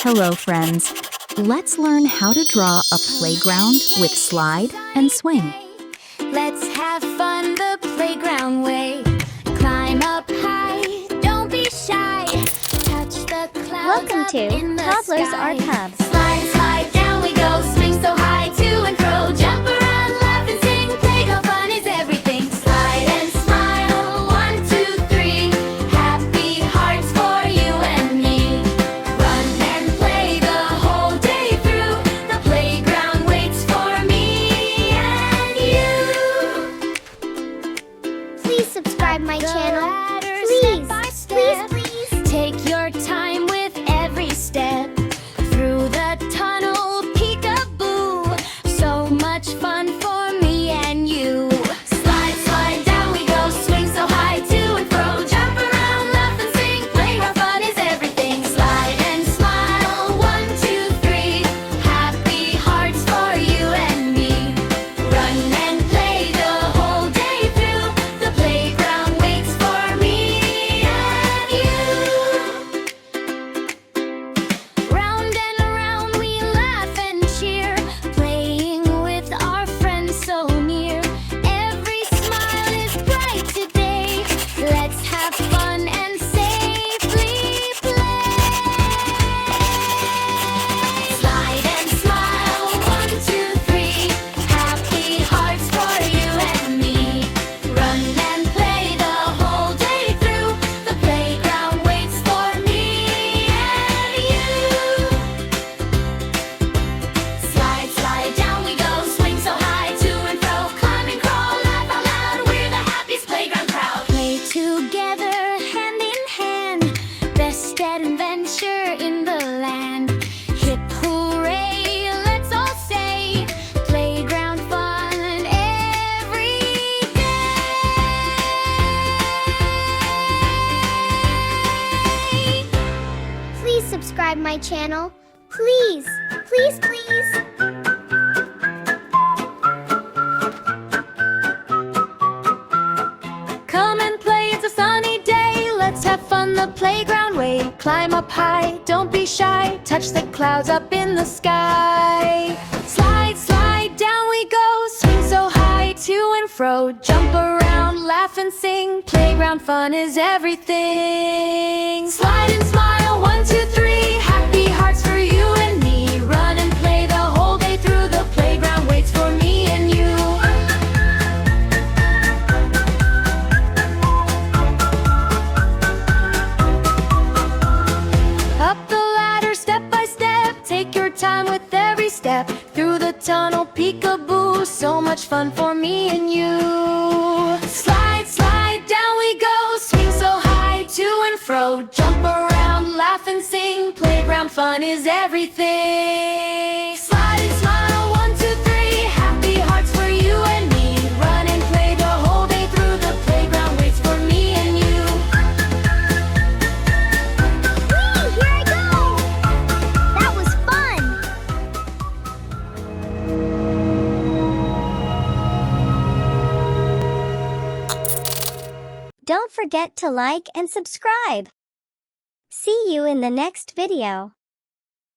Hello, friends. Let's learn how to draw a playground with slide and swing. Let's have fun the playground way. Climb up high, don't be shy. Touch the clouds. Welcome up to in the Toddlers sky. Art Hub. Slide, slide, down we go. Swing so high, to and fro. Jump around, laugh and sing. Playground fun is everything. Slide and smile. 1, 2, 3. Happy hearts for you and me. Run and play the whole day through. The playground waits for me and you. Please subscribe my channel. Please. Take your time with every step. Through the tunnel, peekaboo. So much fun for me and you. Slide, slide, down we go. Swing so high, to and fro. Jump around, laugh and sing. Playground fun is everything. Slide and smile. 1, 2, 3. Happy hearts for you and me. Run and play the whole day through. The playground waits for me and you. Round and around we laugh and cheer, playing with our friends so near. Every smile is bright today. Let's have fun and safely play. Slide and smile. 1, 2, 3. Happy hearts for you and me. Run and play the whole day through. The playground waits for me and you. Slide, slide, down we go. Swing so high, to and fro. Climb and crawl, laugh out loud. We're the happiest playground crowd. Play together, hand in hand. Best adventure in the land. Hip hooray, let's all say. Playground fun every day. Please subscribe my channel. Please. Come and play, it's a sunny day. Let's have fun the playground way. Climb up high, don't be shy. Touch the clouds up in the sky. Slide, slide, down we go. Swing so high, to and fro. Jump around, laugh and sing. Playground fun is everything. Slide and smile. 1, 2, 3. Happy hearts for you and me. Run and play the whole day through. The playground waits for me and you. Up the ladder, step by step. Take your time with every step. Through the tunnel, peekaboo. So much fun for me and you. Slide, slide, down we go. Swing so high, to and fro. Jump around, laugh and sing. Playground fun is everything. Slide and smile. 1, 2, 3. Happy hearts for you and me. Run and play the whole day through. The playground waits for me and you. Whee! Here I go! That was fun! Don't forget to like and subscribe. See you in the next video.